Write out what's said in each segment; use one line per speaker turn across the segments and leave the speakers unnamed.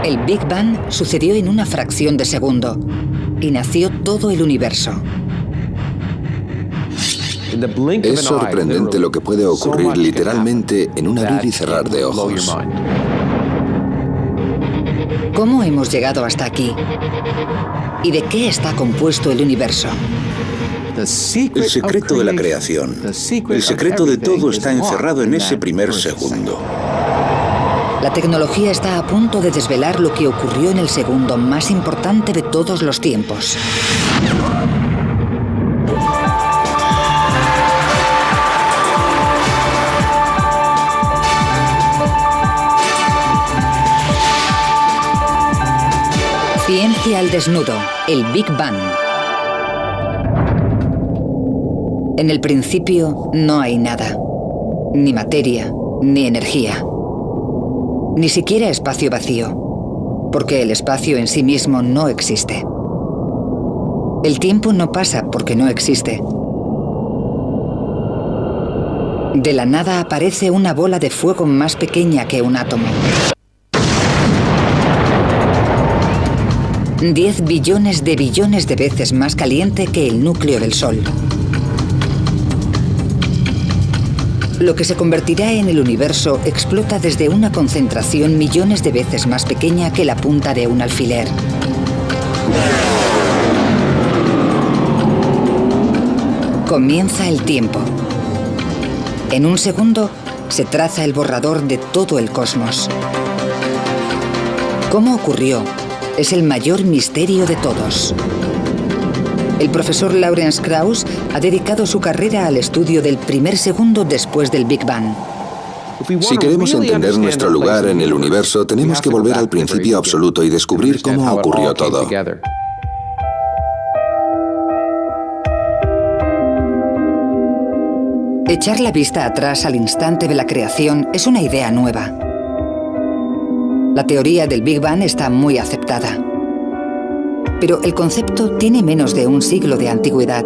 El Big Bang sucedió en una fracción de segundo y nació todo el universo.
Es sorprendente lo que puede ocurrir literalmente en un abrir y cerrar de ojos.
¿Cómo hemos llegado hasta aquí? ¿Y de qué está compuesto el universo?
El secreto de la creación, el secreto de todo está encerrado en ese primer segundo.
La tecnología está a punto de desvelar lo que ocurrió en el segundo más importante de todos los tiempos. Ciencia al desnudo, el Big Bang. En el principio no hay nada, ni materia, ni energía, ni siquiera espacio vacío, porque el espacio en sí mismo no existe. El tiempo no pasa porque no existe. De la nada aparece una bola de fuego más pequeña que un átomo. 10 billones de veces más caliente que el núcleo del Sol. Lo que se convertirá en el universo explota desde una concentración millones de veces más pequeña que la punta de un alfiler. Comienza el tiempo. En un segundo se traza el borrador de todo el cosmos. ¿Cómo ocurrió? Es el mayor misterio de todos. El profesor Lawrence Krauss ha dedicado su carrera al estudio del primer segundo después del Big Bang.
Si queremos entender nuestro lugar en el universo, tenemos que volver al principio absoluto y descubrir cómo ocurrió todo.
Echar la vista atrás al instante de la creación es una idea nueva. La teoría del Big Bang está muy aceptada. Pero el concepto tiene menos de un siglo de antigüedad.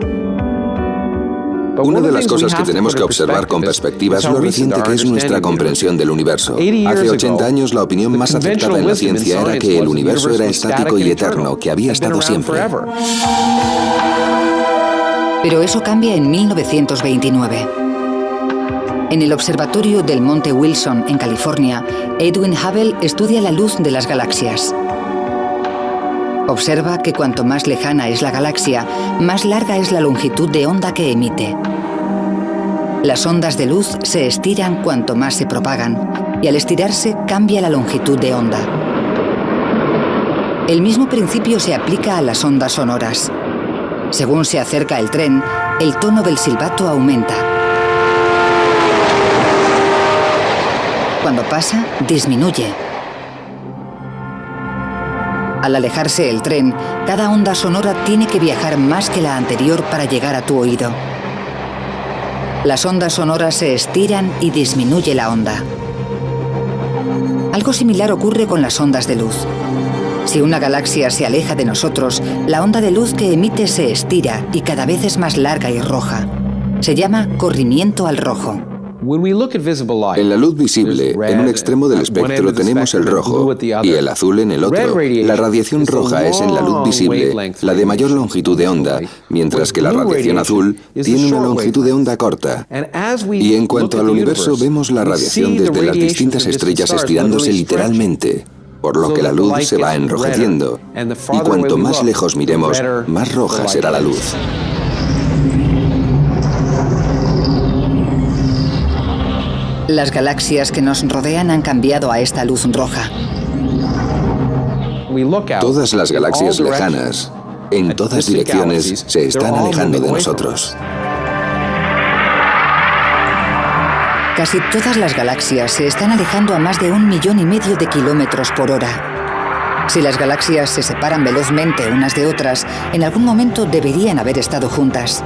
Una de las cosas que tenemos que observar con perspectiva es lo reciente que es nuestra comprensión del universo. Hace 80 años la opinión más aceptada en la ciencia era que el universo era estático y eterno, que había estado siempre.
Pero eso cambia en 1929. En el observatorio del Monte Wilson, en California, Edwin Hubble estudia la luz de las galaxias. Observa que cuanto más lejana es la galaxia, más larga es la longitud de onda que emite. Las ondas de luz se estiran cuanto más se propagan, y al estirarse cambia la longitud de onda. El mismo principio se aplica a las ondas sonoras. Según se acerca el tren, el tono del silbato aumenta. Cuando pasa, disminuye. Al alejarse el tren, cada onda sonora tiene que viajar más que la anterior para llegar a tu oído. Las ondas sonoras se estiran y disminuye la onda. Algo similar ocurre con las ondas de luz. Si una galaxia se aleja de nosotros, la onda de luz que emite se estira y cada vez es más larga y roja. Se llama corrimiento al rojo.
En la luz visible, en un extremo del espectro tenemos el rojo y el azul en el otro. La radiación roja es en la luz visible la de mayor longitud de onda, mientras que la radiación azul tiene una longitud de onda corta. Y en cuanto al universo, vemos la radiación desde las distintas estrellas estirándose literalmente, por lo que la luz se va enrojeciendo. Y cuanto más lejos miremos, más roja será la luz.
Las galaxias que nos rodean han cambiado a esta luz roja.
Todas las galaxias lejanas, en todas direcciones, se están alejando de nosotros.
Casi todas las galaxias se están alejando a más de 1,5 millones de kilómetros por hora. Si las galaxias se separan velozmente unas de otras, en algún momento deberían haber estado juntas.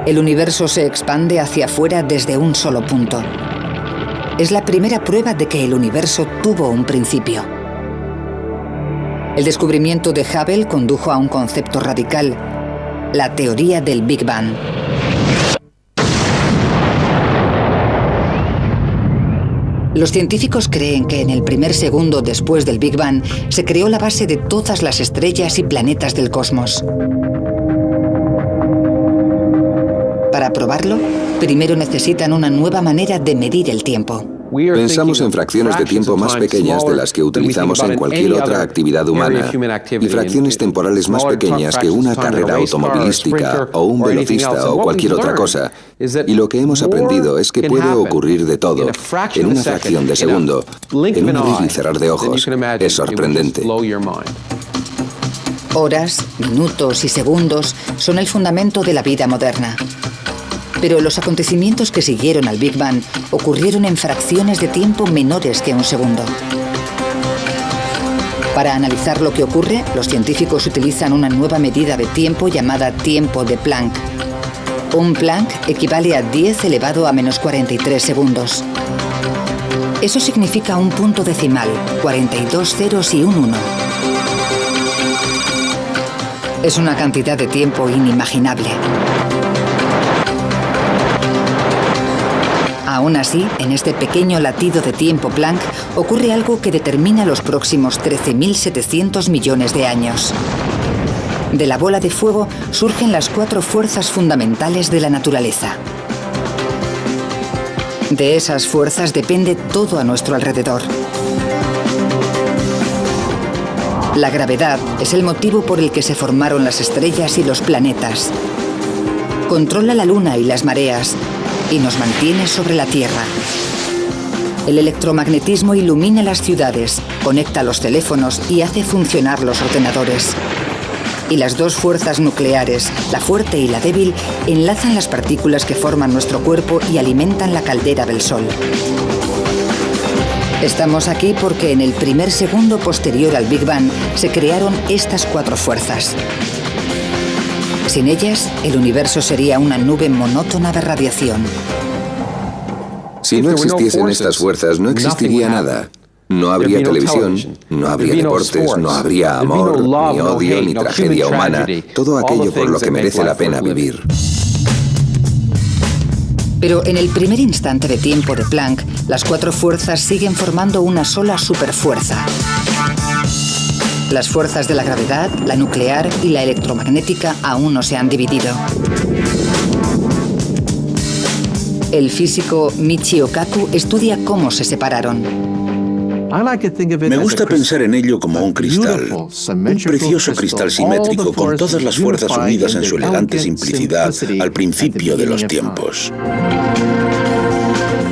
El universo se expande hacia afuera desde un solo punto. Es la primera prueba de que el universo tuvo un principio. El descubrimiento de Hubble condujo a un concepto radical, la teoría del Big Bang. Los científicos creen que en el primer segundo después del Big Bang se creó la base de todas las estrellas y planetas del cosmos. Para probarlo, primero necesitan una nueva manera de medir el tiempo.
Pensamos en fracciones de tiempo más pequeñas de las que utilizamos en cualquier otra actividad humana y fracciones temporales más pequeñas que una carrera automovilística o un velocista o cualquier otra cosa. Y lo que hemos aprendido es que puede ocurrir de todo en una fracción de segundo, en un abrir y cerrar de ojos. Es sorprendente.
Horas, minutos y segundos son el fundamento de la vida moderna. Pero los acontecimientos que siguieron al Big Bang ocurrieron en fracciones de tiempo menores que un segundo. Para analizar lo que ocurre, los científicos utilizan una nueva medida de tiempo llamada tiempo de Planck. Un Planck equivale a 10 elevado a menos 43 segundos. Eso significa un punto decimal, 42 ceros y un 1. Es una cantidad de tiempo inimaginable. Aún así, en este pequeño latido de tiempo Planck ocurre algo que determina los próximos 13.700 millones de años. De la bola de fuego surgen las 4 fuerzas fundamentales de la naturaleza. De esas fuerzas depende todo a nuestro alrededor. La gravedad es el motivo por el que se formaron las estrellas y los planetas. Controla la luna y las mareas y nos mantiene sobre la Tierra. El electromagnetismo ilumina las ciudades, conecta los teléfonos y hace funcionar los ordenadores. Y las 2 fuerzas nucleares, la fuerte y la débil, enlazan las partículas que forman nuestro cuerpo y alimentan la caldera del Sol. Estamos aquí porque en el primer segundo posterior al Big Bang se crearon estas 4 fuerzas. Sin ellas, el universo sería una nube monótona de radiación.
Si no existiesen estas fuerzas, no existiría nada. No habría televisión, no habría deportes, no habría amor, ni odio, ni tragedia humana. Todo aquello por lo que merece la pena vivir.
Pero en el primer instante de tiempo de Planck, las 4 fuerzas siguen formando una sola superfuerza. Las fuerzas de la gravedad, la nuclear y la electromagnética aún no se han dividido. El físico Michio Kaku estudia cómo se separaron.
Me gusta pensar en ello como un cristal, un precioso cristal simétrico con todas las fuerzas unidas en su elegante simplicidad al principio de los tiempos.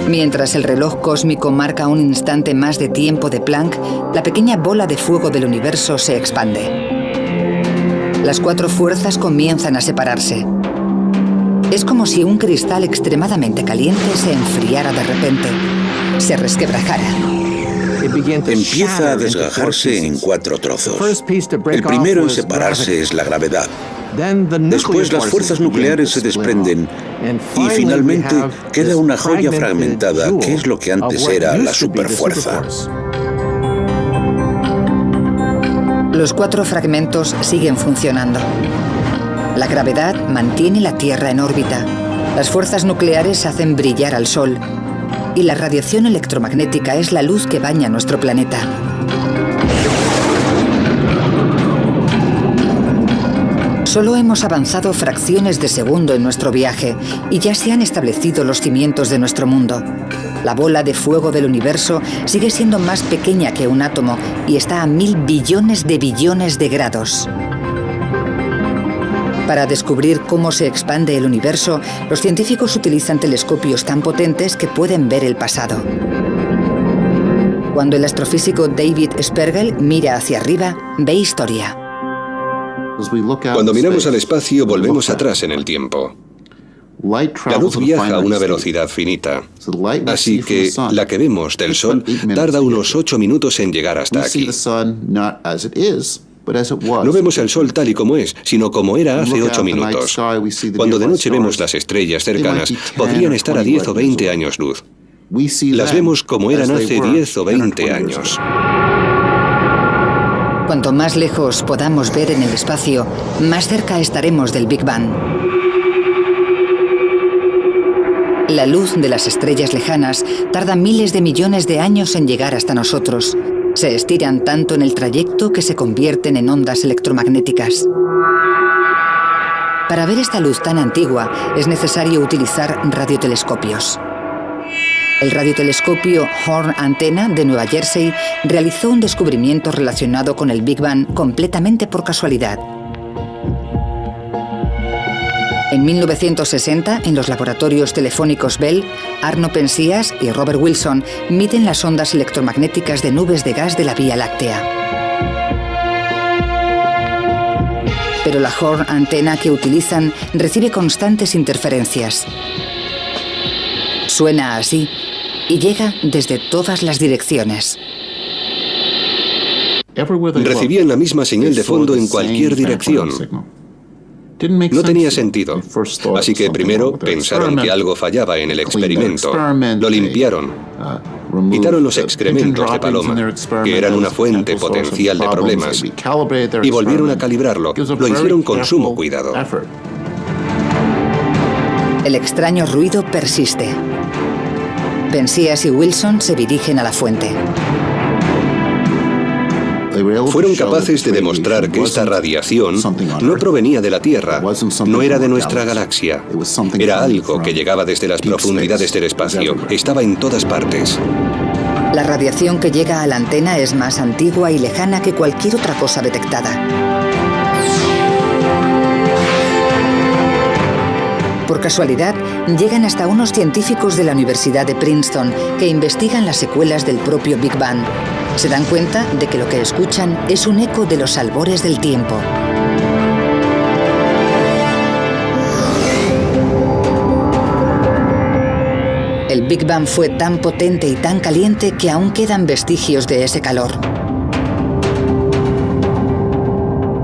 Mientras el reloj cósmico marca un instante más de tiempo de Planck, la pequeña bola de fuego del universo se expande. Las 4 fuerzas comienzan a separarse. Es como si un cristal extremadamente caliente se enfriara de repente, se resquebrajara.
Empieza a desgajarse en 4 trozos. El primero en separarse es la gravedad. Después las fuerzas nucleares se desprenden y finalmente queda una joya fragmentada que es lo que antes era la superfuerza.
Los 4 fragmentos siguen funcionando. La gravedad mantiene la Tierra en órbita. Las fuerzas nucleares hacen brillar al Sol. Y la radiación electromagnética es la luz que baña nuestro planeta. Solo hemos avanzado fracciones de segundo en nuestro viaje y ya se han establecido los cimientos de nuestro mundo. La bola de fuego del universo sigue siendo más pequeña que un átomo y está a 1000 billones de grados. Para descubrir cómo se expande el universo, los científicos utilizan telescopios tan potentes que pueden ver el pasado. Cuando el astrofísico David Spergel mira hacia arriba, ve historia.
Cuando miramos al espacio, volvemos atrás en el tiempo. La luz viaja a una velocidad finita, así que la que vemos del Sol tarda unos 8 minutos en llegar hasta aquí. No vemos el Sol tal y como es, sino como era hace 8 minutos. Cuando de noche vemos las estrellas cercanas, podrían estar a 10 o 20 años luz. Las vemos como eran hace 10 o 20 años.
Cuanto más lejos podamos ver en el espacio, más cerca estaremos del Big Bang. La luz de las estrellas lejanas tarda miles de millones de años en llegar hasta nosotros. Se estiran tanto en el trayecto que se convierten en ondas electromagnéticas. Para ver esta luz tan antigua es necesario utilizar radiotelescopios. El radiotelescopio Horn Antenna de Nueva Jersey realizó un descubrimiento relacionado con el Big Bang completamente por casualidad. En 1960, en los laboratorios telefónicos Bell, Arno Penzias y Robert Wilson miden las ondas electromagnéticas de nubes de gas de la Vía Láctea. Pero la Horn Antenna que utilizan recibe constantes interferencias. Suena así y llega desde todas las direcciones.
Recibían la misma señal de fondo en cualquier dirección. No tenía sentido, así que primero pensaron que algo fallaba en el experimento. Lo limpiaron, quitaron los excrementos de paloma, que eran una fuente potencial de problemas, y volvieron a calibrarlo. Lo hicieron con sumo cuidado.
El extraño ruido persiste. Penzias y Wilson se dirigen a la fuente.
Fueron capaces de demostrar que esta radiación no provenía de la Tierra, no era de nuestra galaxia. Era algo que llegaba desde las profundidades del espacio, estaba en todas partes.
La radiación que llega a la antena es más antigua y lejana que cualquier otra cosa detectada. Por casualidad, llegan hasta unos científicos de la Universidad de Princeton que investigan las secuelas del propio Big Bang. Se dan cuenta de que lo que escuchan es un eco de los albores del tiempo. El Big Bang fue tan potente y tan caliente que aún quedan vestigios de ese calor.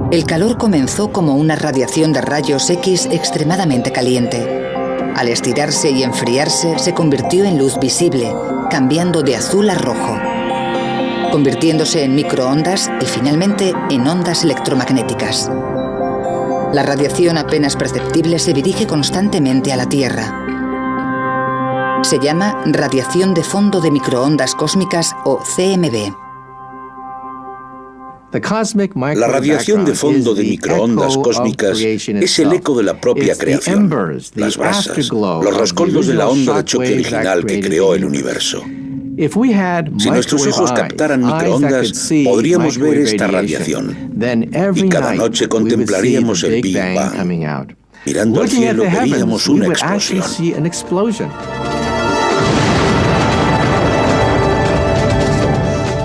El calor comenzó como una radiación de rayos X extremadamente caliente. Al estirarse y enfriarse, se convirtió en luz visible, cambiando de azul a rojo, convirtiéndose en microondas y finalmente en ondas electromagnéticas. La radiación apenas perceptible se dirige constantemente a la Tierra. Se llama radiación de fondo de microondas cósmicas o CMB.
La radiación de fondo de microondas cósmicas es el eco de la propia creación, las brasas, los rescoldos de la onda de choque original que creó el universo. Si nuestros ojos captaran microondas, podríamos ver esta radiación, y cada noche contemplaríamos el Big Bang. Mirando al cielo veríamos una explosión.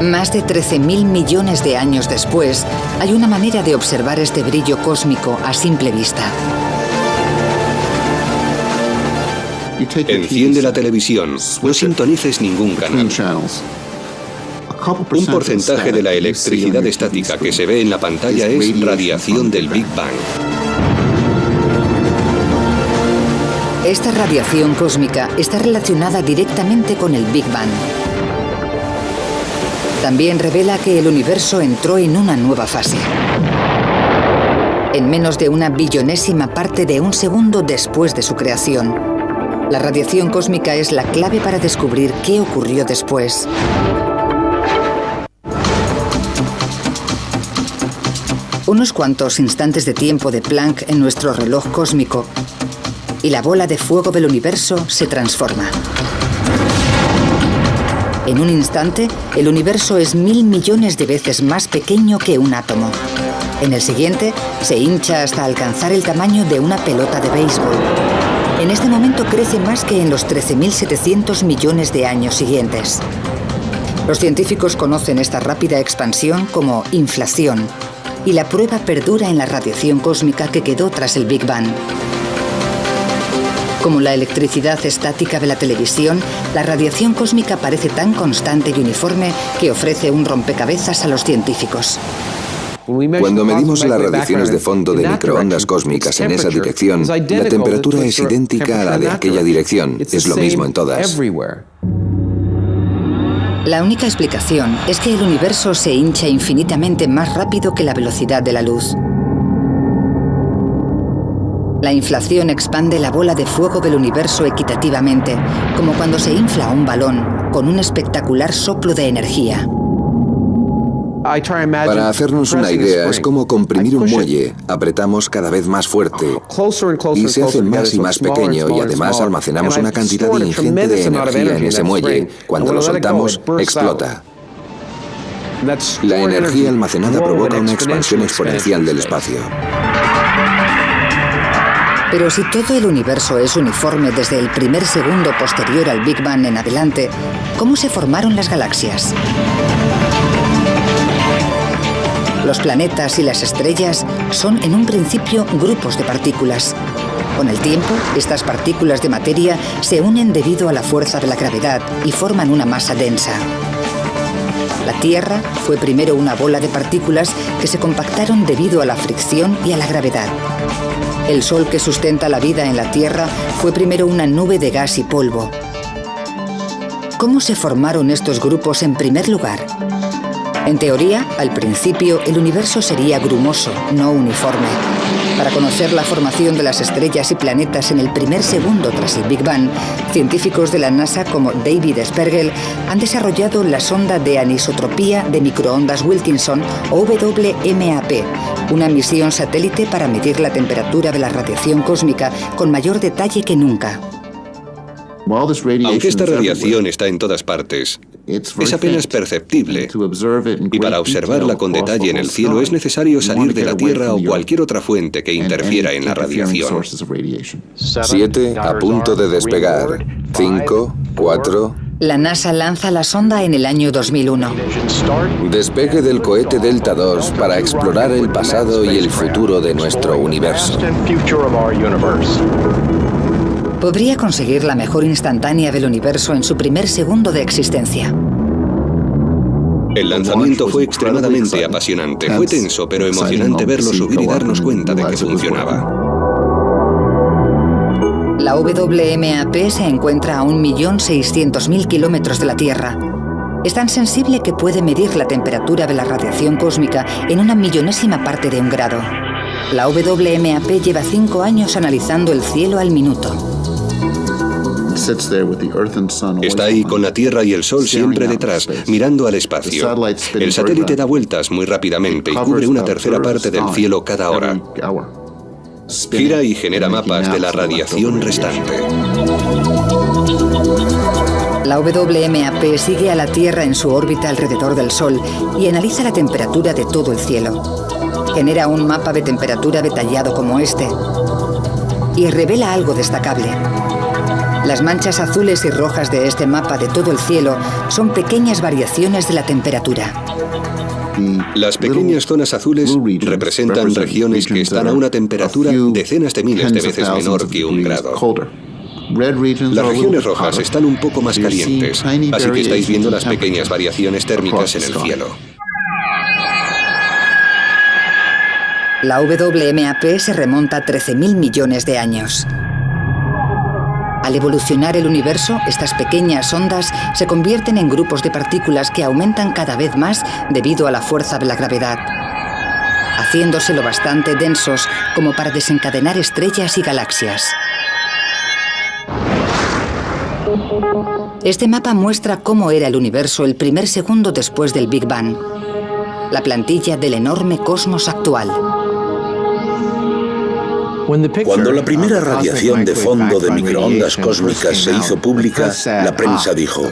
Más de 13.000 millones de años después, hay una manera de observar este brillo cósmico a simple vista.
Enciende la televisión, no sintonices ningún canal. Un porcentaje de la electricidad estática que se ve en la pantalla es radiación del Big Bang.
Esta radiación cósmica está relacionada directamente con el Big Bang. También revela que el universo entró en una nueva fase. En menos de una billonésima parte de un segundo después de su creación. La radiación cósmica es la clave para descubrir qué ocurrió después. Unos cuantos instantes de tiempo de Planck en nuestro reloj cósmico y la bola de fuego del universo se transforma. En un instante, el universo es 1000 millones de veces más pequeño que un átomo. En el siguiente, se hincha hasta alcanzar el tamaño de una pelota de béisbol. En este momento crece más que en los 13.700 millones de años siguientes. Los científicos conocen esta rápida expansión como inflación, y la prueba perdura en la radiación cósmica que quedó tras el Big Bang. Como la electricidad estática de la televisión, la radiación cósmica parece tan constante y uniforme que ofrece un rompecabezas a los científicos.
Cuando medimos las radiaciones de fondo de microondas cósmicas en esa dirección, la temperatura es idéntica a la de aquella dirección. Es lo mismo en todas.
La única explicación es que el universo se hincha infinitamente más rápido que la velocidad de la luz. La inflación expande la bola de fuego del universo equitativamente, como cuando se infla un balón con un espectacular soplo de energía.
Para hacernos una idea, es como comprimir un muelle. Apretamos cada vez más fuerte y se hace más y más pequeño, y además almacenamos una cantidad ingente de energía en ese muelle. Cuando lo soltamos, explota. La energía almacenada provoca una expansión exponencial del espacio.
Pero si todo el universo es uniforme desde el primer segundo posterior al Big Bang en adelante, ¿cómo se formaron las galaxias? Los planetas y las estrellas son en un principio grupos de partículas. Con el tiempo, estas partículas de materia se unen debido a la fuerza de la gravedad y forman una masa densa. La Tierra fue primero una bola de partículas que se compactaron debido a la fricción y a la gravedad. El Sol que sustenta la vida en la Tierra fue primero una nube de gas y polvo. ¿Cómo se formaron estos grupos en primer lugar? En teoría, al principio, el universo sería grumoso, no uniforme. Para conocer la formación de las estrellas y planetas en el primer segundo tras el Big Bang, científicos de la NASA como David Spergel han desarrollado la sonda de anisotropía de microondas Wilkinson, o WMAP, una misión satélite para medir la temperatura de la radiación cósmica con mayor detalle que nunca.
Aunque esta radiación está en todas partes, es apenas perceptible, y para observarla con detalle en el cielo es necesario salir de la Tierra o cualquier otra fuente que interfiera en la radiación.
7 a punto de despegar. 5, 4...
La NASA lanza la sonda en el año 2001.
Despegue del cohete Delta II para explorar el pasado y el futuro de nuestro universo.
Podría conseguir la mejor instantánea del universo en su primer segundo de existencia.
El lanzamiento fue extremadamente apasionante. Fue tenso, pero emocionante verlo subir y darnos cuenta de que funcionaba.
La WMAP se encuentra a 1.600.000 kilómetros de la Tierra. Es tan sensible que puede medir la temperatura de la radiación cósmica en una millonésima parte de un grado. La WMAP lleva 5 años analizando el cielo al minuto.
Está ahí con la Tierra y el Sol siempre detrás, mirando al espacio. El satélite da vueltas muy rápidamente y cubre una tercera parte del cielo cada hora. Gira y genera mapas de la radiación restante.
La WMAP sigue a la Tierra en su órbita alrededor del Sol y analiza la temperatura de todo el cielo. Genera un mapa de temperatura detallado como este y revela algo destacable. Las manchas azules y rojas de este mapa de todo el cielo son pequeñas variaciones de la temperatura.
Las pequeñas zonas azules representan regiones que están a una temperatura decenas de miles de veces menor que 1 grado. Las regiones rojas están un poco más calientes, así que estáis viendo las pequeñas variaciones térmicas en el cielo.
La WMAP se remonta a 13.000 millones de años. Al evolucionar el universo, estas pequeñas ondas se convierten en grupos de partículas que aumentan cada vez más debido a la fuerza de la gravedad, haciéndose lo bastante densos como para desencadenar estrellas y galaxias. Este mapa muestra cómo era el universo el primer segundo después del Big Bang, la plantilla del enorme cosmos actual.
Cuando la primera radiación de fondo de microondas cósmicas se hizo pública, la prensa dijo: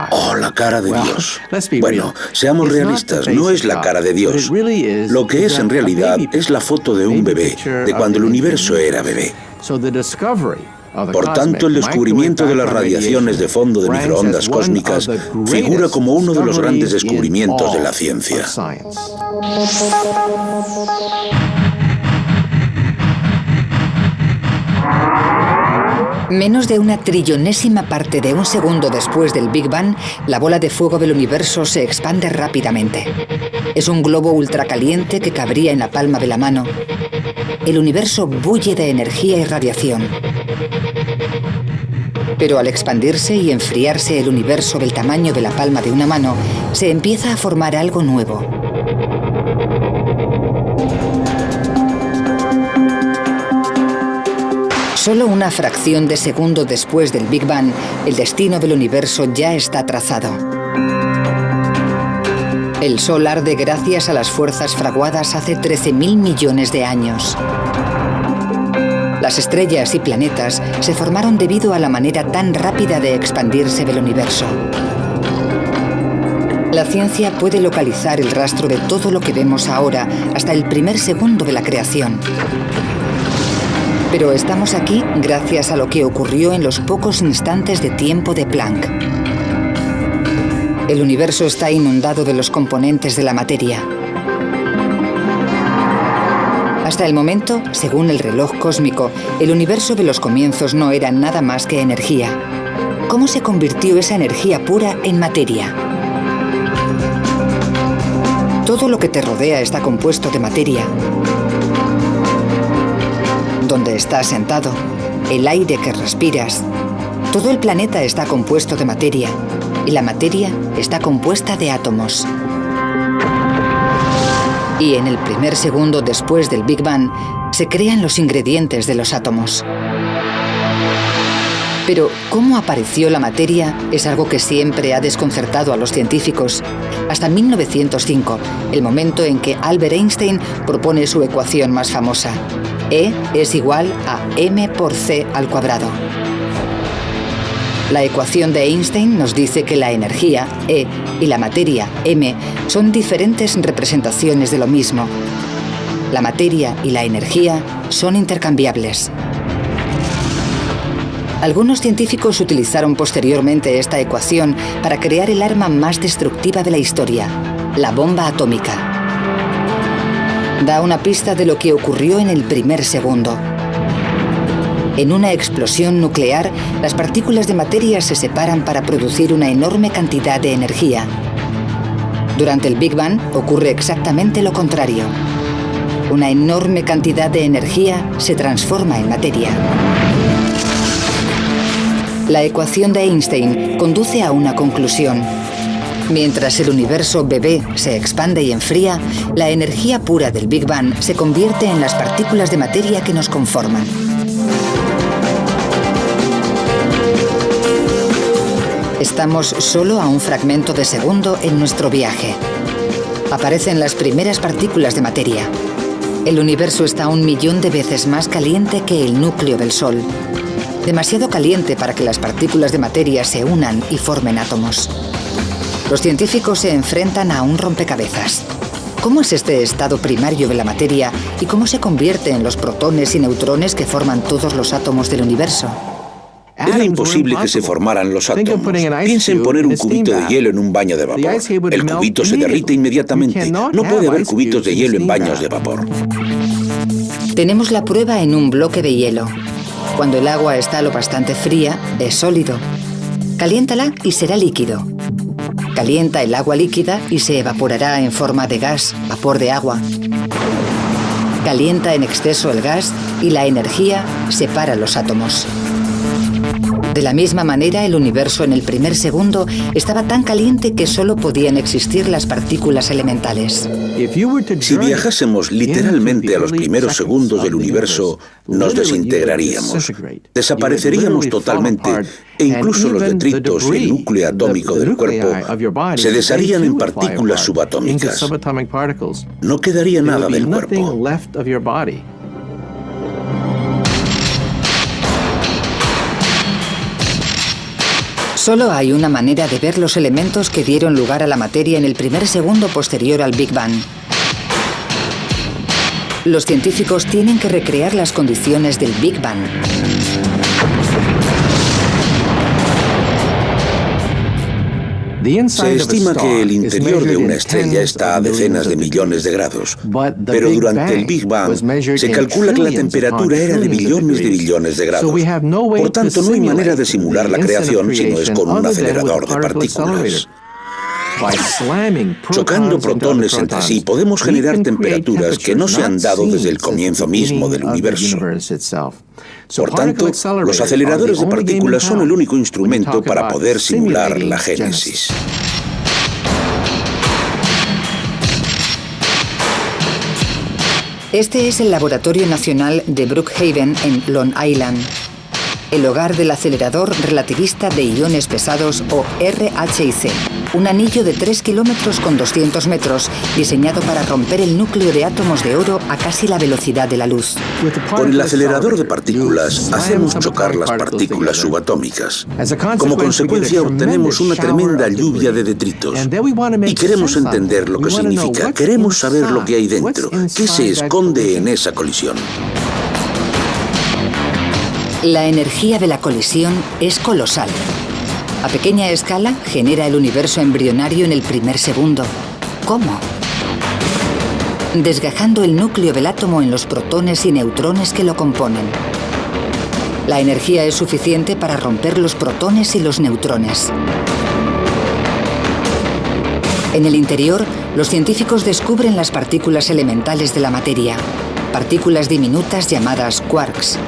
¡oh, la cara de Dios! Bueno, seamos realistas, no es la cara de Dios. Lo que es en realidad es la foto de un bebé, de cuando el universo era bebé. Por tanto, el descubrimiento de las radiaciones de fondo de microondas cósmicas figura como uno de los grandes descubrimientos de la ciencia.
Menos de una trillonésima parte de un segundo después del Big Bang, la bola de fuego del universo se expande rápidamente. Es un globo ultracaliente que cabría en la palma de la mano. El universo bulle de energía y radiación. Pero al expandirse y enfriarse el universo del tamaño de la palma de una mano, se empieza a formar algo nuevo. Solo una fracción de segundo después del Big Bang, el destino del universo ya está trazado. El Sol arde gracias a las fuerzas fraguadas hace 13.000 millones de años. Las estrellas y planetas se formaron debido a la manera tan rápida de expandirse del universo. La ciencia puede localizar el rastro de todo lo que vemos ahora hasta el primer segundo de la creación. Pero estamos aquí gracias a lo que ocurrió en los pocos instantes de tiempo de Planck. El universo está inundado de los componentes de la materia. Hasta el momento, según el reloj cósmico, el universo de los comienzos no era nada más que energía. ¿Cómo se convirtió esa energía pura en materia? Todo lo que te rodea está compuesto de materia. Donde estás sentado, el aire que respiras, todo el planeta está compuesto de materia, y la materia está compuesta de átomos. Y en el primer segundo después del Big Bang, se crean los ingredientes de los átomos. Pero, ¿cómo apareció la materia? Es algo que siempre ha desconcertado a los científicos. Hasta 1905, el momento en que Albert Einstein propone su ecuación más famosa. E es igual a m por c al cuadrado. La ecuación de Einstein nos dice que la energía, E, y la materia, m, son diferentes representaciones de lo mismo. La materia y la energía son intercambiables. Algunos científicos utilizaron posteriormente esta ecuación para crear el arma más destructiva de la historia, la bomba atómica. Da una pista de lo que ocurrió en el primer segundo. En una explosión nuclear, las partículas de materia se separan para producir una enorme cantidad de energía. Durante el Big Bang ocurre exactamente lo contrario. Una enorme cantidad de energía se transforma en materia. La ecuación de Einstein conduce a una conclusión. Mientras el universo bebé se expande y enfría, la energía pura del Big Bang se convierte en las partículas de materia que nos conforman. Estamos solo a un fragmento de segundo en nuestro viaje. Aparecen las primeras partículas de materia. El universo está 1 millón de veces más caliente que el núcleo del Sol. Demasiado caliente para que las partículas de materia se unan y formen átomos. Los científicos se enfrentan a un rompecabezas. ¿Cómo es este estado primario de la materia y cómo se convierte en los protones y neutrones que forman todos los átomos del universo?
Era imposible que se formaran los átomos. Piensa en poner un cubito de hielo en un baño de vapor. El cubito se derrite inmediatamente. No puede haber cubitos de hielo en baños de vapor.
Tenemos la prueba en un bloque de hielo. Cuando el agua está lo bastante fría, es sólido. Caliéntala y será líquido. Calienta el agua líquida y se evaporará en forma de gas, vapor de agua. Calienta en exceso el gas y la energía separa los átomos. De la misma manera, el universo en el primer segundo estaba tan caliente que solo podían existir las partículas elementales.
Si viajásemos literalmente a los primeros segundos del universo, nos desintegraríamos. Desapareceríamos totalmente e incluso los detritos y el núcleo atómico del cuerpo se desharían en partículas subatómicas. No quedaría nada del cuerpo.
Solo hay una manera de ver los elementos que dieron lugar a la materia en el primer segundo posterior al Big Bang. Los científicos tienen que recrear las condiciones del Big Bang.
Se estima que el interior de una estrella está a decenas de millones de grados, pero durante el Big Bang se calcula que la temperatura era de billones de billones de grados. Por tanto, no hay manera de simular la creación si no es con un acelerador de partículas. Chocando protones entre sí, podemos generar temperaturas que no se han dado desde el comienzo mismo del universo. Por tanto, los aceleradores de partículas son el único instrumento para poder simular la génesis.
Este es el Laboratorio Nacional de Brookhaven en Long Island, el hogar del acelerador relativista de iones pesados o RHIC, un anillo de 3 kilómetros con 200 metros diseñado para romper el núcleo de átomos de oro a casi la velocidad de la luz.
Con el acelerador de partículas hacemos chocar las partículas subatómicas. Como consecuencia obtenemos una tremenda lluvia de detritos. Y queremos entender lo que significa, queremos saber lo que hay dentro, qué se esconde en esa colisión.
La energía de la colisión es colosal. A pequeña escala genera el universo embrionario en el primer segundo. ¿Cómo? Desgajando el núcleo del átomo en los protones y neutrones que lo componen. La energía es suficiente para romper los protones y los neutrones. En el interior, los científicos descubren las partículas elementales de la materia, partículas diminutas llamadas quarks.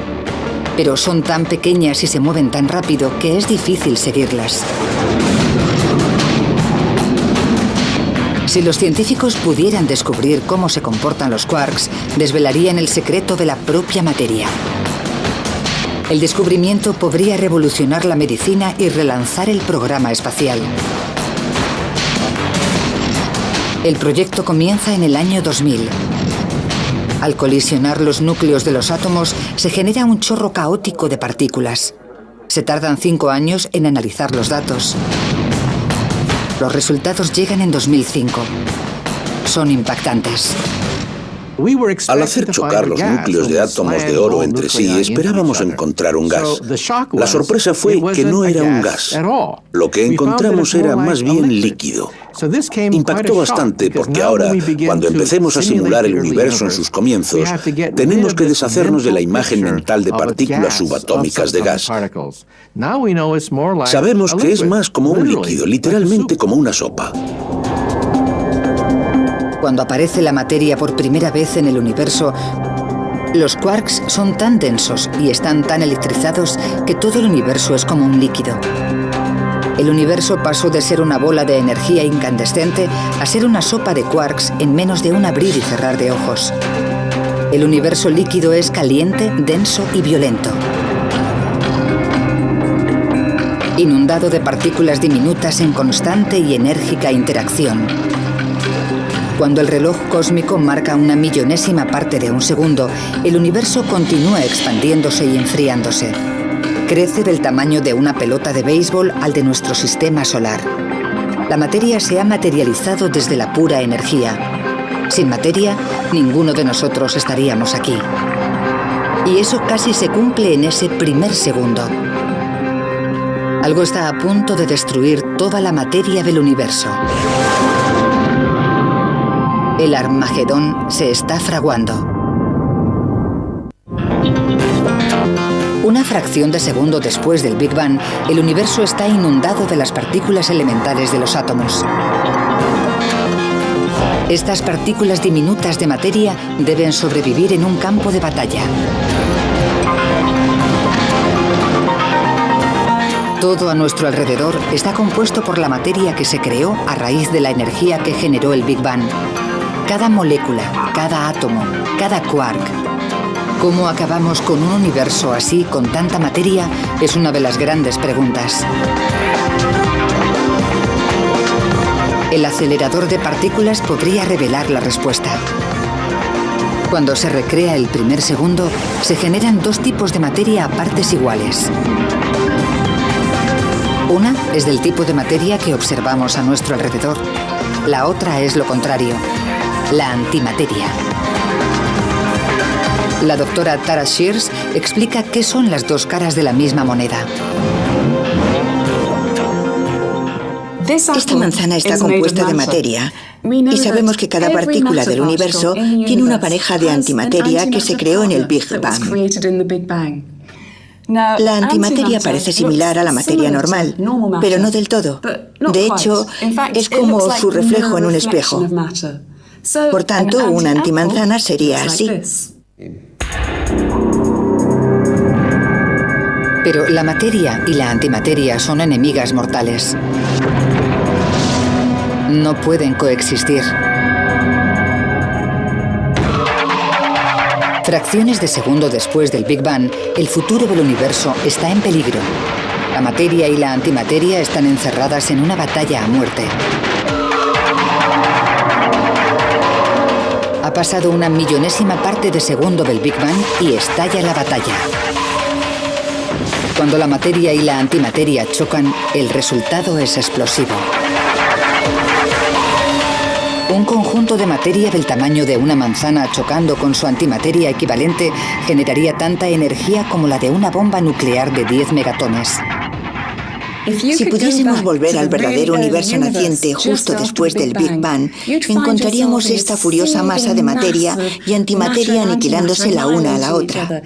Pero son tan pequeñas y se mueven tan rápido que es difícil seguirlas. Si los científicos pudieran descubrir cómo se comportan los quarks, desvelarían el secreto de la propia materia. El descubrimiento podría revolucionar la medicina y relanzar el programa espacial. El proyecto comienza en el año 2000. Al colisionar los núcleos de los átomos, se genera un chorro caótico de partículas. Se tardan 5 años en analizar los datos. Los resultados llegan en 2005. Son impactantes.
Al hacer chocar los núcleos de átomos de oro entre sí, esperábamos encontrar un gas. La sorpresa fue que no era un gas. Lo que encontramos era más bien líquido. Impactó bastante porque ahora, cuando empecemos a simular el universo en sus comienzos, tenemos que deshacernos de la imagen mental de partículas subatómicas de gas. Sabemos que es más como un líquido, literalmente como una sopa.
Cuando aparece la materia por primera vez en el universo, los quarks son tan densos y están tan electrizados que todo el universo es como un líquido. El universo pasó de ser una bola de energía incandescente a ser una sopa de quarks en menos de un abrir y cerrar de ojos. El universo líquido es caliente, denso y violento. Inundado de partículas diminutas en constante y enérgica interacción. Cuando el reloj cósmico marca una millonésima parte de un segundo, el universo continúa expandiéndose y enfriándose. Crece del tamaño de una pelota de béisbol al de nuestro sistema solar. La materia se ha materializado desde la pura energía. Sin materia, ninguno de nosotros estaríamos aquí. Y eso casi se cumple en ese primer segundo. Algo está a punto de destruir toda la materia del universo. El Armagedón se está fraguando. Una fracción de segundo después del Big Bang, el universo está inundado de las partículas elementales de los átomos. Estas partículas diminutas de materia deben sobrevivir en un campo de batalla. Todo a nuestro alrededor está compuesto por la materia que se creó a raíz de la energía que generó el Big Bang. Cada molécula, cada átomo, cada quark. ¿Cómo acabamos con un universo así, con tanta materia? Es una de las grandes preguntas. El acelerador de partículas podría revelar la respuesta. Cuando se recrea el primer segundo, se generan dos tipos de materia a partes iguales. Una es del tipo de materia que observamos a nuestro alrededor. La otra es lo contrario. La antimateria. La doctora Tara Shears explica qué son las dos caras de la misma moneda.
Esta manzana está compuesta de materia y sabemos que cada partícula del universo tiene una pareja de antimateria que se creó en el Big Bang. La antimateria parece similar a la materia normal, pero no del todo. De hecho, es como su reflejo en un espejo. Por tanto, una antimanzana sería así.
Pero la materia y la antimateria son enemigas mortales. No pueden coexistir. Fracciones de segundo después del Big Bang, el futuro del universo está en peligro. La materia y la antimateria están encerradas en una batalla a muerte. Ha pasado una millonésima parte de segundo del Big Bang y estalla la batalla. Cuando la materia y la antimateria chocan, el resultado es explosivo. Un conjunto de materia del tamaño de una manzana chocando con su antimateria equivalente generaría tanta energía como la de una bomba nuclear de 10 megatones.
Si pudiésemos volver al verdadero universo naciente justo después del Big Bang, encontraríamos esta furiosa masa de materia y antimateria aniquilándose la una a la otra.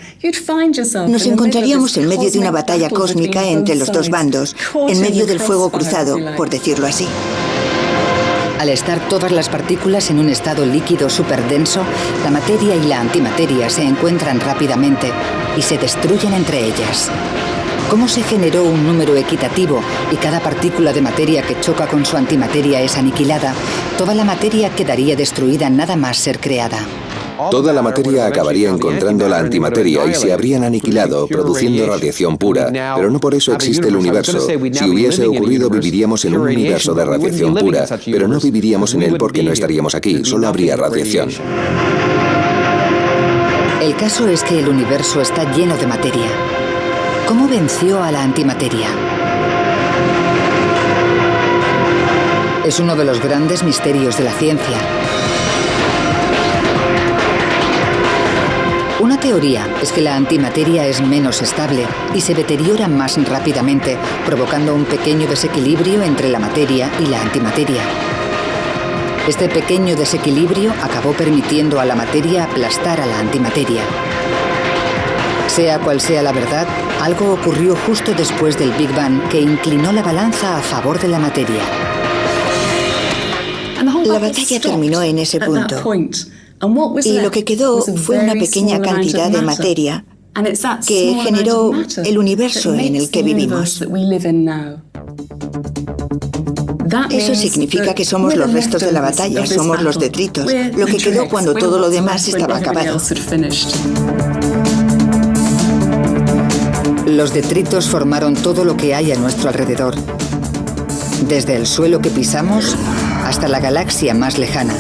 Nos encontraríamos en medio de una batalla cósmica entre los dos bandos, en medio del fuego cruzado, por decirlo así.
Al estar todas las partículas en un estado líquido superdenso, la materia y la antimateria se encuentran rápidamente y se destruyen entre ellas. ¿Cómo se generó un número equitativo y cada partícula de materia que choca con su antimateria es aniquilada? Toda la materia quedaría destruida nada más ser creada.
Toda la materia acabaría encontrando la antimateria y se habrían aniquilado, produciendo radiación pura. Pero no por eso existe el universo. Si hubiese ocurrido, viviríamos en un universo de radiación pura, pero no viviríamos en él porque no estaríamos aquí, solo habría radiación.
El caso es que el universo está lleno de materia. ¿Cómo venció a la antimateria? Es uno de los grandes misterios de la ciencia. Una teoría es que la antimateria es menos estable y se deteriora más rápidamente, provocando un pequeño desequilibrio entre la materia y la antimateria. Este pequeño desequilibrio acabó permitiendo a la materia aplastar a la antimateria. Sea cual sea la verdad, algo ocurrió justo después del Big Bang que inclinó la balanza a favor de la materia.
La batalla terminó en ese punto. Y lo que quedó fue una pequeña cantidad de materia que generó el universo en el que vivimos. Eso significa que somos los restos de la batalla, somos los detritos, lo que quedó cuando todo lo demás estaba acabado.
Los detritos formaron todo lo que hay a nuestro alrededor, desde el suelo que pisamos hasta la galaxia más lejana.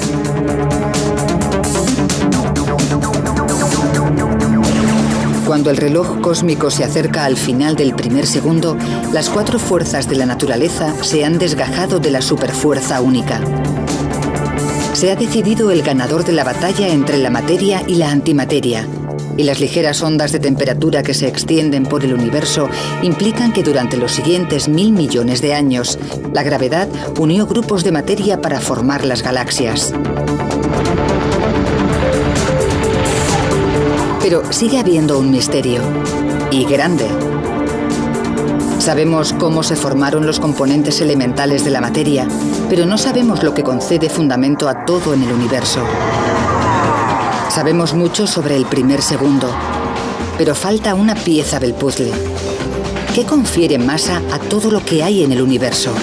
Cuando el reloj cósmico se acerca al final del primer segundo, las cuatro fuerzas de la naturaleza se han desgajado de la superfuerza única. Se ha decidido el ganador de la batalla entre la materia y la antimateria, y las ligeras ondas de temperatura que se extienden por el universo implican que durante los siguientes 1000 millones de años, la gravedad unió grupos de materia para formar las galaxias. Pero sigue habiendo un misterio, y grande. Sabemos cómo se formaron los componentes elementales de la materia, pero no sabemos lo que concede fundamento a todo en el universo. Sabemos mucho sobre el primer segundo, pero falta una pieza del puzzle. ¿Qué confiere masa a todo lo que hay en el universo?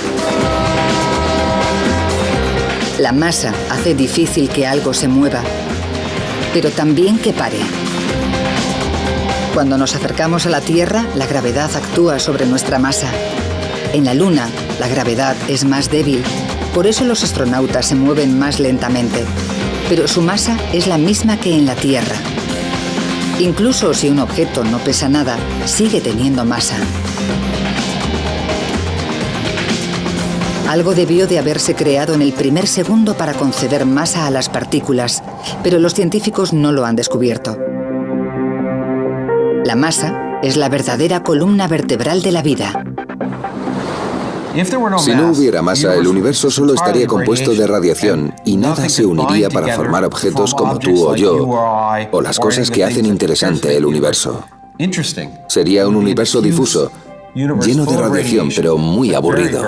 La masa hace difícil que algo se mueva, pero también que pare. Cuando nos acercamos a la Tierra, la gravedad actúa sobre nuestra masa. En la Luna, la gravedad es más débil, por eso los astronautas se mueven más lentamente. Pero su masa es la misma que en la Tierra. Incluso si un objeto no pesa nada, sigue teniendo masa. Algo debió de haberse creado en el primer segundo para conceder masa a las partículas, pero los científicos no lo han descubierto. La masa es la verdadera columna vertebral de la vida.
Si no hubiera masa, el universo solo estaría compuesto de radiación y nada se uniría para formar objetos como tú o yo, o las cosas que hacen interesante el universo. Sería un universo difuso, lleno de radiación, pero muy aburrido.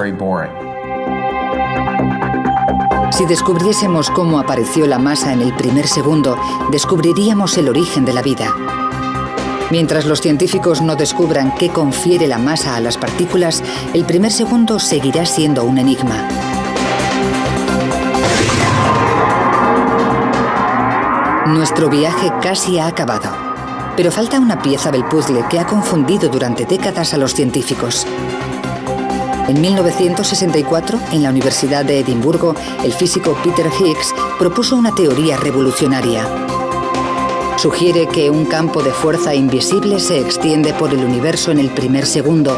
Si descubriésemos cómo apareció la masa en el primer segundo, descubriríamos el origen de la vida. Mientras los científicos no descubran qué confiere la masa a las partículas, el primer segundo seguirá siendo un enigma. Nuestro viaje casi ha acabado, pero falta una pieza del puzzle que ha confundido durante décadas a los científicos. En 1964, en la Universidad de Edimburgo, el físico Peter Higgs propuso una teoría revolucionaria. Sugiere que un campo de fuerza invisible se extiende por el universo en el primer segundo,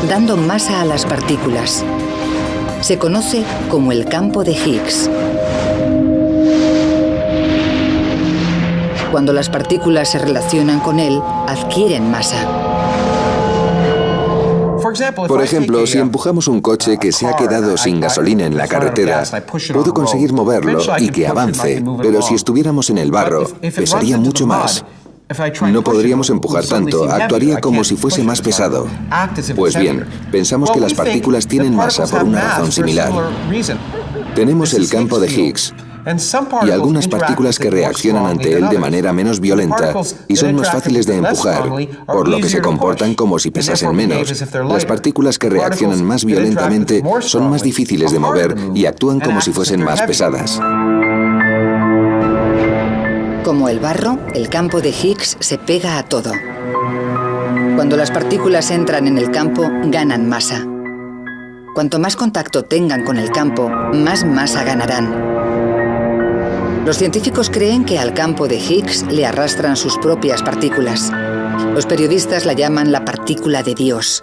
dando masa a las partículas. Se conoce como el campo de Higgs. Cuando las partículas se relacionan con él, adquieren masa.
Por ejemplo, si empujamos un coche que se ha quedado sin gasolina en la carretera, puedo conseguir moverlo y que avance, pero si estuviéramos en el barro, pesaría mucho más. No podríamos empujar tanto, actuaría como si fuese más pesado. Pues bien, pensamos que las partículas tienen masa por una razón similar. Tenemos el campo de Higgs y algunas partículas que reaccionan ante él de manera menos violenta y son más fáciles de empujar, por lo que se comportan como si pesasen menos. Las partículas que reaccionan más violentamente son más difíciles de mover y actúan como si fuesen más pesadas.
Como el barro, el campo de Higgs se pega a todo. Cuando las partículas entran en el campo, ganan masa. Cuanto más contacto tengan con el campo, más masa ganarán. Los científicos creen que al campo de Higgs le arrastran sus propias partículas. Los periodistas la llaman la partícula de Dios.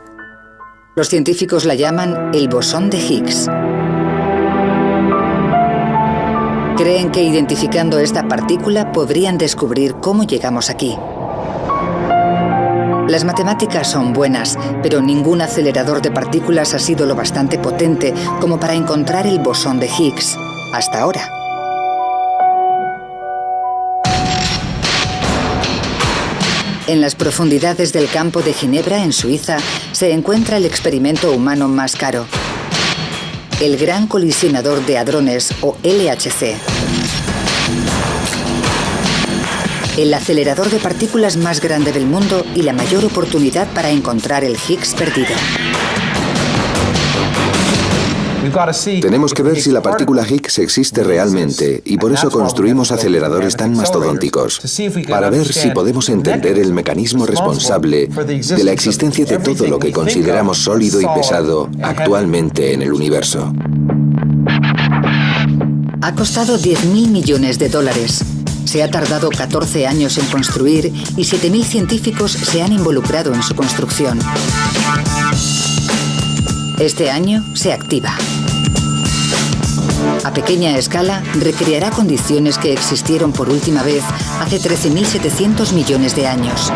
Los científicos la llaman el bosón de Higgs. Creen que identificando esta partícula podrían descubrir cómo llegamos aquí. Las matemáticas son buenas, pero ningún acelerador de partículas ha sido lo bastante potente como para encontrar el bosón de Higgs, hasta ahora. En las profundidades del campo de Ginebra, en Suiza, se encuentra el experimento humano más caro, el Gran Colisionador de Hadrones, o LHC. El acelerador de partículas más grande del mundo y la mayor oportunidad para encontrar el Higgs perdido.
Tenemos que ver si la partícula Higgs existe realmente y por eso construimos aceleradores tan mastodónticos, para ver si podemos entender el mecanismo responsable de la existencia de todo lo que consideramos sólido y pesado actualmente en el universo.
Ha costado $10.000 millones. Se ha tardado 14 años en construir y 7.000 científicos se han involucrado en su construcción. Este año se activa. A pequeña escala, recreará condiciones que existieron por última vez hace 13.700 millones de años.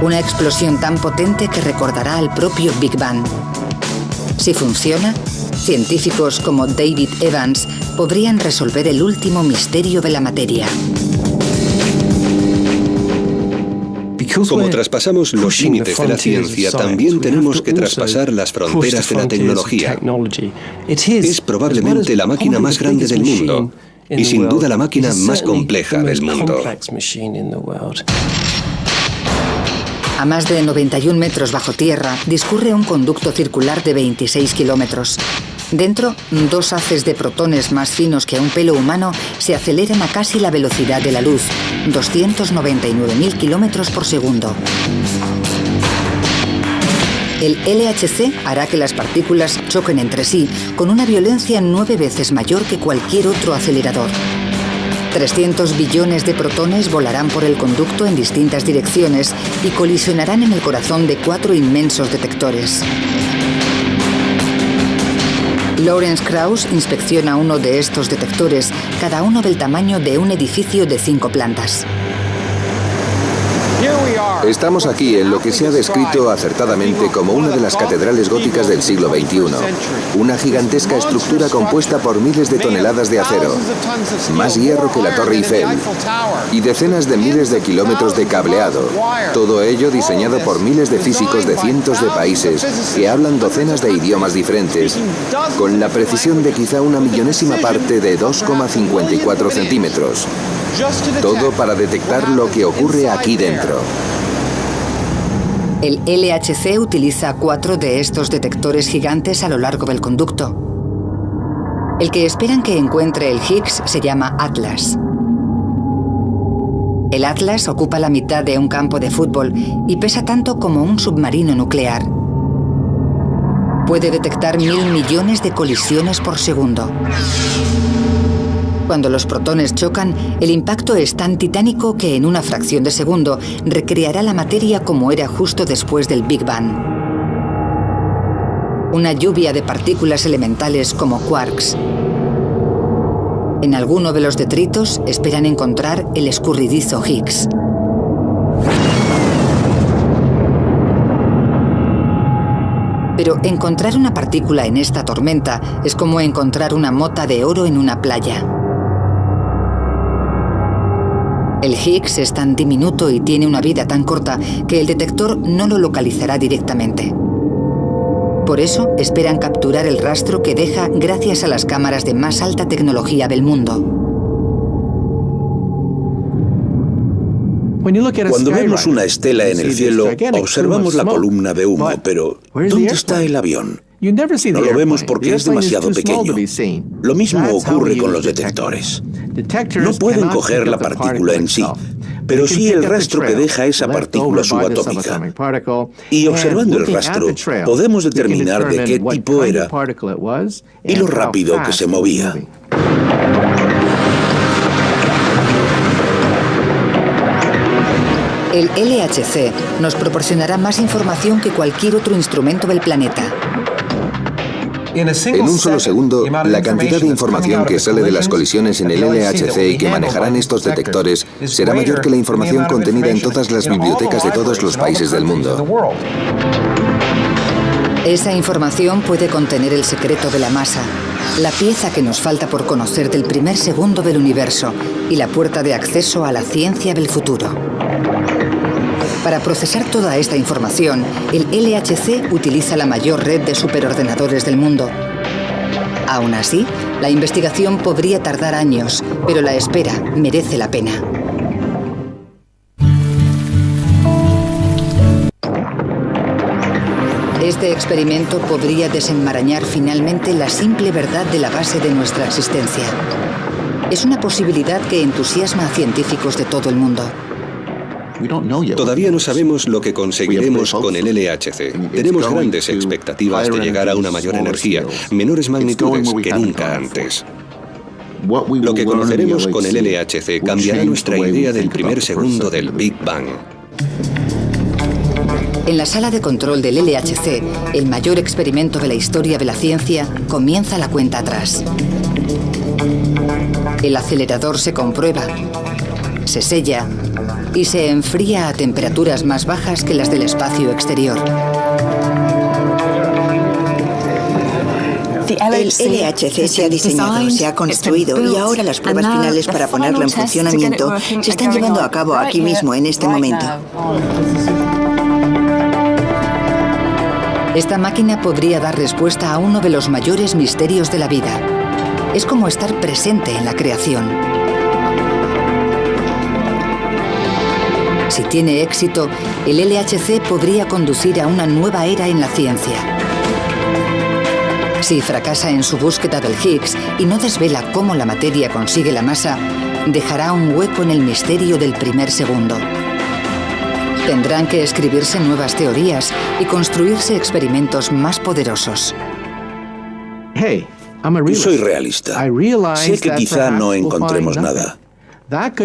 Una explosión tan potente que recordará al propio Big Bang. Si funciona, científicos como David Evans podrían resolver el último misterio de la materia.
Como traspasamos los límites de la ciencia, también tenemos que traspasar las fronteras de la tecnología. Es probablemente la máquina más grande del mundo y sin duda la máquina más compleja del mundo.
A más de 91 metros bajo tierra discurre un conducto circular de 26 kilómetros. Dentro, dos haces de protones más finos que un pelo humano se aceleran a casi la velocidad de la luz, 299.000 kilómetros por segundo. El LHC hará que las partículas choquen entre sí con una violencia 9 veces mayor que cualquier otro acelerador. 300 billones de protones volarán por el conducto en distintas direcciones y colisionarán en el corazón de 4 inmensos detectores. Lawrence Krauss inspecciona uno de estos detectores, cada uno del tamaño de un edificio de 5 plantas.
Estamos aquí en lo que se ha descrito acertadamente como una de las catedrales góticas del siglo XXI. Una gigantesca estructura compuesta por miles de toneladas de acero, más hierro que la Torre Eiffel, y decenas de miles de kilómetros de cableado. Todo ello diseñado por miles de físicos de cientos de países que hablan docenas de idiomas diferentes, con la precisión de quizá una millonésima parte de 2,54 centímetros. Todo para detectar lo que ocurre aquí dentro.
El LHC utiliza 4 de estos detectores gigantes a lo largo del conducto. El que esperan que encuentre el Higgs se llama Atlas. El Atlas ocupa la mitad de un campo de fútbol y pesa tanto como un submarino nuclear. Puede detectar 1.000 millones de colisiones por segundo. Cuando los protones chocan, el impacto es tan titánico que en una fracción de segundo recreará la materia como era justo después del Big Bang. Una lluvia de partículas elementales como quarks. En alguno de los detritos esperan encontrar el escurridizo Higgs. Pero encontrar una partícula en esta tormenta es como encontrar una mota de oro en una playa. El Higgs es tan diminuto y tiene una vida tan corta que el detector no lo localizará directamente. Por eso esperan capturar el rastro que deja gracias a las cámaras de más alta tecnología del mundo.
Cuando vemos una estela en el cielo, observamos la columna de humo, pero ¿dónde está el avión? No lo vemos porque es demasiado pequeño. Lo mismo ocurre con los detectores. No pueden coger la partícula en sí, pero sí el rastro que deja esa partícula subatómica. Y observando el rastro, podemos determinar de qué tipo era y lo rápido que se movía.
El LHC nos proporcionará más información que cualquier otro instrumento del planeta.
En un solo segundo, la cantidad de información que sale de las colisiones en el LHC y que manejarán estos detectores será mayor que la información contenida en todas las bibliotecas de todos los países del mundo.
Esa información puede contener el secreto de la masa, la pieza que nos falta por conocer del primer segundo del universo y la puerta de acceso a la ciencia del futuro. Para procesar toda esta información, el LHC utiliza la mayor red de superordenadores del mundo. Aún así, la investigación podría tardar años, pero la espera merece la pena. Este experimento podría desenmarañar finalmente la simple verdad de la base de nuestra existencia. Es una posibilidad que entusiasma a científicos de todo el mundo.
Todavía no sabemos lo que conseguiremos con el LHC. Tenemos grandes expectativas de llegar a una mayor energía, menores magnitudes que nunca antes. Lo que conoceremos con el LHC cambiará nuestra idea del primer segundo del Big Bang.
En la sala de control del LHC, el mayor experimento de la historia de la ciencia, comienza la cuenta atrás. El acelerador se comprueba, se sella y se enfría a temperaturas más bajas que las del espacio exterior.
El LHC se ha diseñado, se ha construido y ahora las pruebas finales para ponerlo en funcionamiento se están llevando a cabo aquí mismo, en este momento.
Esta máquina podría dar respuesta a uno de los mayores misterios de la vida. Es como estar presente en la creación. Si tiene éxito, el LHC podría conducir a una nueva era en la ciencia. Si fracasa en su búsqueda del Higgs y no desvela cómo la materia consigue la masa, dejará un hueco en el misterio del primer segundo. Tendrán que escribirse nuevas teorías y construirse experimentos más poderosos.
Soy realista. Sé que quizá no encontremos nada.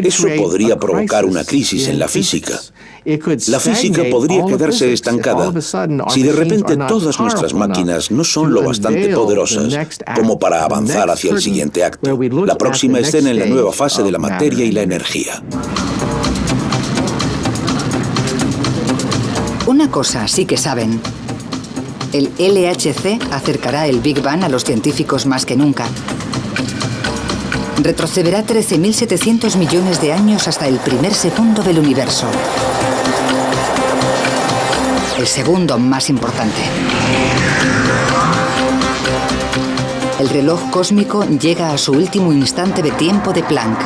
Eso podría provocar una crisis en la física. La física podría quedarse estancada si de repente todas nuestras máquinas no son lo bastante poderosas como para avanzar hacia el siguiente acto, la próxima escena en la nueva fase de la materia y la energía.
Una cosa sí que saben. El LHC acercará el Big Bang a los científicos más que nunca. Retrocederá 13.700 millones de años hasta el primer segundo del universo. El segundo más importante. El reloj cósmico llega a su último instante de tiempo de Planck.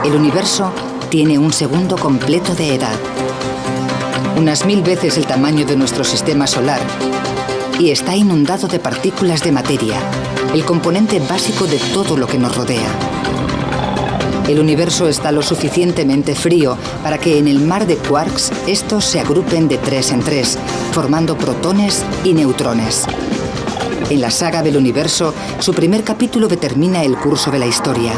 El universo tiene un segundo completo de edad. Unas 1000 veces el tamaño de nuestro sistema solar, y está inundado de partículas de materia, el componente básico de todo lo que nos rodea. El universo está lo suficientemente frío para que en el mar de quarks estos se agrupen de 3 en 3, formando protones y neutrones. En la saga del universo, su primer capítulo determina el curso de la historia.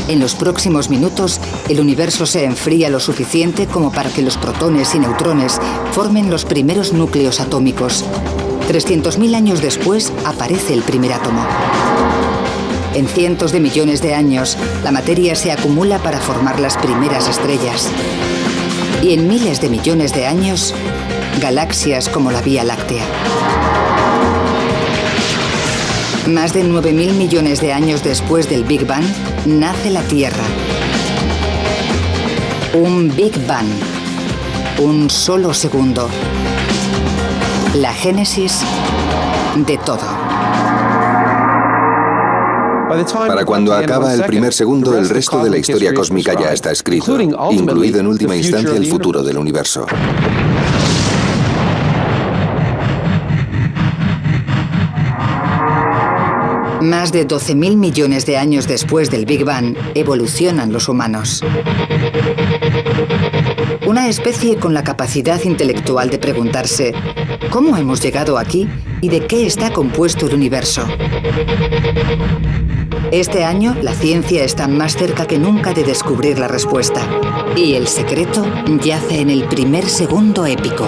En los próximos minutos, el universo se enfría lo suficiente como para que los protones y neutrones formen los primeros núcleos atómicos. 300.000 años después, aparece el primer átomo. En cientos de millones de años, la materia se acumula para formar las primeras estrellas. Y en miles de millones de años, galaxias como la Vía Láctea. Más de 9.000 millones de años después del Big Bang, nace la Tierra. Un Big Bang. Un solo segundo. La génesis de todo.
Para cuando acaba el primer segundo, el resto de la historia cósmica ya está escrito, incluido en última instancia el futuro del universo.
Más de 12.000 millones de años después del Big Bang, evolucionan los humanos. Una especie con la capacidad intelectual de preguntarse ¿cómo hemos llegado aquí y de qué está compuesto el universo? Este año, la ciencia está más cerca que nunca de descubrir la respuesta. Y el secreto yace en el primer segundo épico.